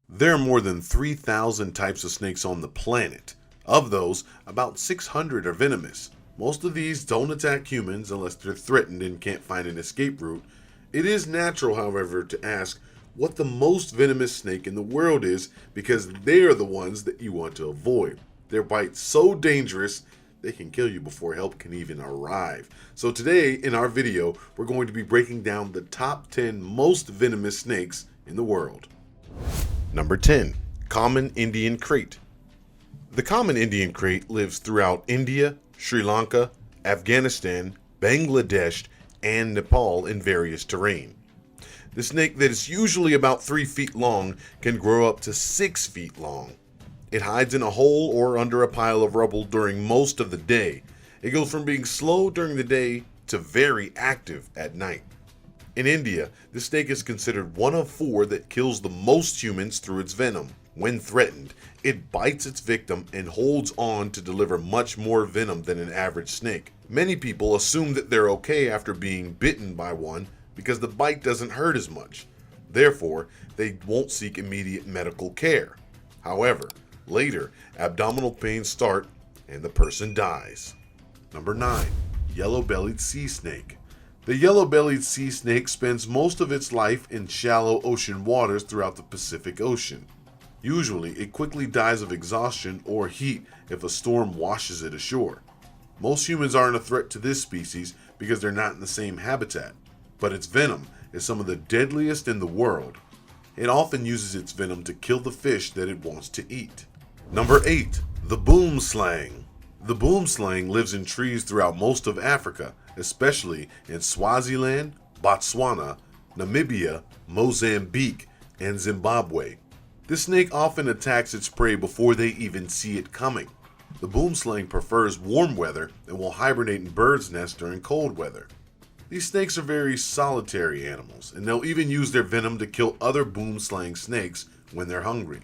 There are more than 3,000 types of snakes on the planet. Of those, about 600 are venomous. Most of these don't attack humans unless they're threatened and can't find an escape route. It is natural, however, to ask what the most venomous snake in the world is because they're the ones that you want to avoid. Their bite's so dangerous, they can kill you before help can even arrive. So today, in our video, we're going to be breaking down the top 10 most venomous snakes in the world. Number 10. Common Indian Krait. The common Indian krait lives throughout India, Sri Lanka, Afghanistan, Bangladesh, and Nepal in various terrain. The snake that is usually about 3 feet long can grow up to 6 feet long. It hides in a hole or under a pile of rubble during most of the day. It goes from being slow during the day to very active at night. In India, the snake is considered one of 4 that kills the most humans through its venom. When threatened, it bites its victim and holds on to deliver much more venom than an average snake. Many people assume that they're okay after being bitten by one because the bite doesn't hurt as much. Therefore, they won't seek immediate medical care. However, later, abdominal pains start and the person dies. Number 9. Yellow-bellied Sea Snake. The yellow-bellied sea snake spends most of its life in shallow ocean waters throughout the Pacific Ocean. Usually, it quickly dies of exhaustion or heat if a storm washes it ashore. Most humans aren't a threat to this species because they're not in the same habitat, but its venom is some of the deadliest in the world. It often uses its venom to kill the fish that it wants to eat. Number 8. The Boomslang. The Boomslang lives in trees throughout most of Africa, especially in Swaziland, Botswana, Namibia, Mozambique, and Zimbabwe. This snake often attacks its prey before they even see it coming. The boomslang prefers warm weather and will hibernate in birds' nests during cold weather. These snakes are very solitary animals, and they'll even use their venom to kill other boomslang snakes when they're hungry.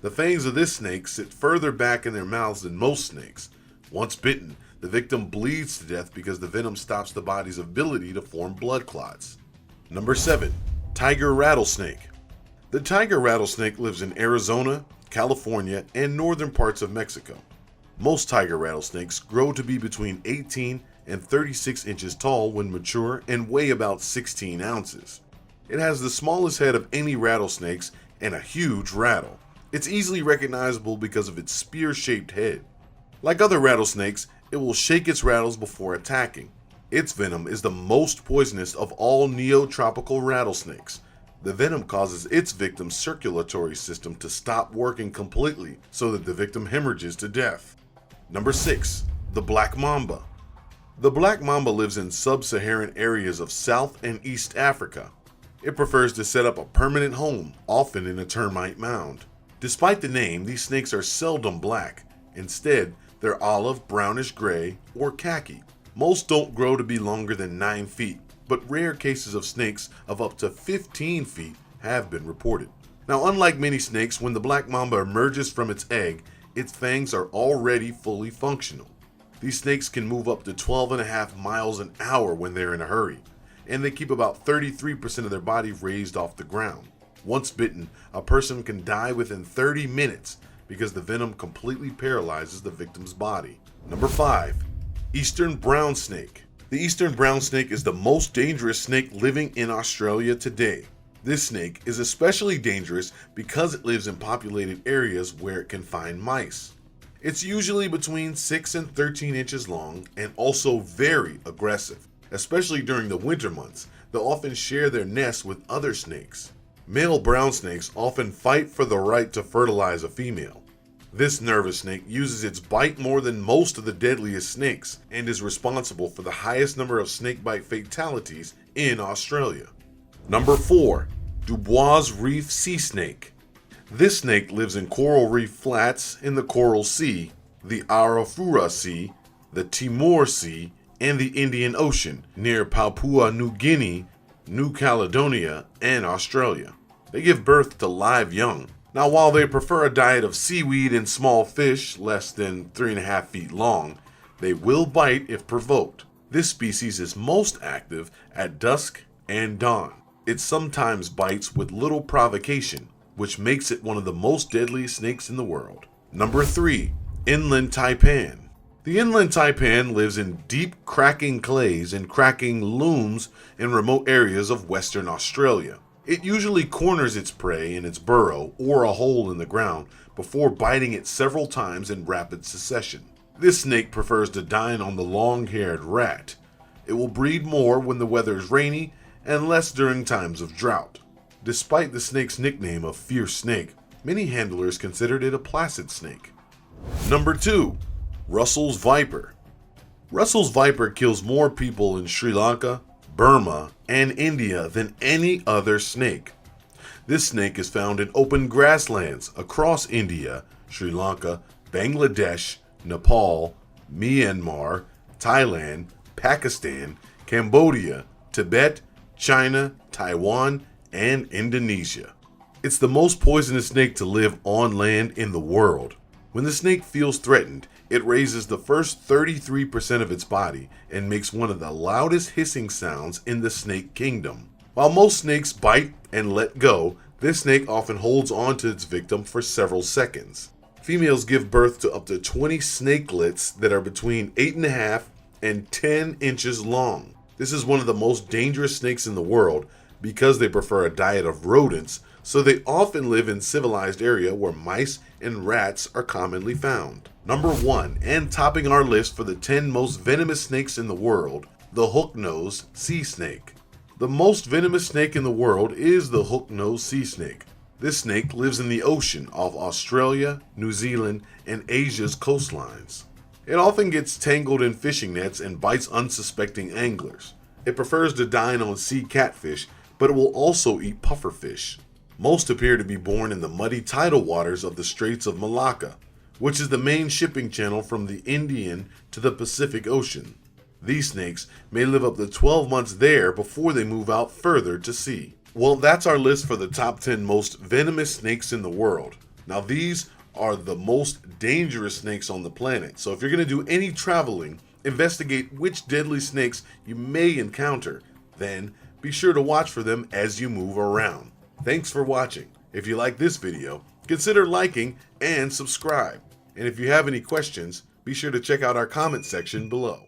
The fangs of this snake sit further back in their mouths than most snakes. Once bitten, the victim bleeds to death because the venom stops the body's ability to form blood clots. Number 7. Tiger Rattlesnake. The tiger rattlesnake lives in Arizona, California, and northern parts of Mexico. Most tiger rattlesnakes grow to be between 18 and 36 inches tall when mature and weigh about 16 ounces. It has the smallest head of any rattlesnakes and a huge rattle. It's easily recognizable because of its spear-shaped head. Like other rattlesnakes, it will shake its rattles before attacking. Its venom is the most poisonous of all neotropical rattlesnakes. The venom causes its victim's circulatory system to stop working completely so that the victim hemorrhages to death. Number 6. The Black Mamba. The Black Mamba lives in sub-Saharan areas of South and East Africa. It prefers to set up a permanent home, often in a termite mound. Despite the name, these snakes are seldom black. Instead, they're olive, brownish gray, or khaki. Most don't grow to be longer than 9 feet, but rare cases of snakes of up to 15 feet have been reported. Now, unlike many snakes, when the black mamba emerges from its egg, its fangs are already fully functional. These snakes can move up to 12.5 miles an hour when they're in a hurry, and they keep about 33% of their body raised off the ground. Once bitten, a person can die within 30 minutes because the venom completely paralyzes the victim's body. Number 5. Eastern Brown Snake. The eastern brown snake is the most dangerous snake living in Australia today. This snake is especially dangerous because it lives in populated areas where it can find mice. It's usually between 6 and 13 inches long and also very aggressive. Especially during the winter months, they'll often share their nests with other snakes. Male brown snakes often fight for the right to fertilize a female. This nervous snake uses its bite more than most of the deadliest snakes and is responsible for the highest number of snakebite fatalities in Australia. Number 4. Dubois Reef Sea Snake. This snake lives in coral reef flats in the Coral Sea, the Arafura Sea, the Timor Sea, and the Indian Ocean near Papua New Guinea, New Caledonia, and Australia. They give birth to live young. Now, while they prefer a diet of seaweed and small fish less than 3.5 feet long, they will bite if provoked. This species is most active at dusk and dawn. It sometimes bites with little provocation. which makes it one of the most deadly snakes in the world. Number 3. Inland Taipan. The Inland Taipan lives in deep cracking clays and cracking looms in remote areas of Western Australia. It usually corners its prey in its burrow or a hole in the ground before biting it several times in rapid succession. This snake prefers to dine on the long-haired rat. It will breed more when the weather is rainy and less during times of drought. Despite the snake's nickname of fierce snake, many handlers considered it a placid snake. Number 2. Russel's viper. Russel's viper kills more people in Sri Lanka, Burma, and India than any other snake. This snake is found in open grasslands across India, Sri Lanka, Bangladesh, Nepal, Myanmar, Thailand, Pakistan, Cambodia, Tibet, China, Taiwan, and Indonesia. It's the most poisonous snake to live on land in the world. When the snake feels threatened, it raises the first 33% of its body and makes one of the loudest hissing sounds in the snake kingdom. While most snakes bite and let go, this snake often holds on to its victim for several seconds. Females give birth to up to 20 snakelets that are between 8.5 and 10 inches long. This is one of the most dangerous snakes in the world because they prefer a diet of rodents, so they often live in civilized area where mice and rats are commonly found. Number 1, and topping our list for the 10 most venomous snakes in the world, the hook-nosed sea snake. The most venomous snake in the world is the hook-nosed sea snake. This snake lives in the ocean off Australia, New Zealand, and Asia's coastlines. It often gets tangled in fishing nets and bites unsuspecting anglers. It prefers to dine on sea catfish, but it will also eat pufferfish. Most appear to be born in the muddy tidal waters of the Straits of Malacca, which is the main shipping channel from the Indian to the Pacific Ocean. These snakes may live up to 12 months there before they move out further to sea. Well, that's our list for the top 10 most venomous snakes in the world. Now, these are the most dangerous snakes on the planet, so if you're going to do any traveling, investigate which deadly snakes you may encounter. Then, be sure to watch for them as you move around. Thanks for watching. If you like this video, consider liking and subscribe. And if you have any questions, be sure to check out our comment section below.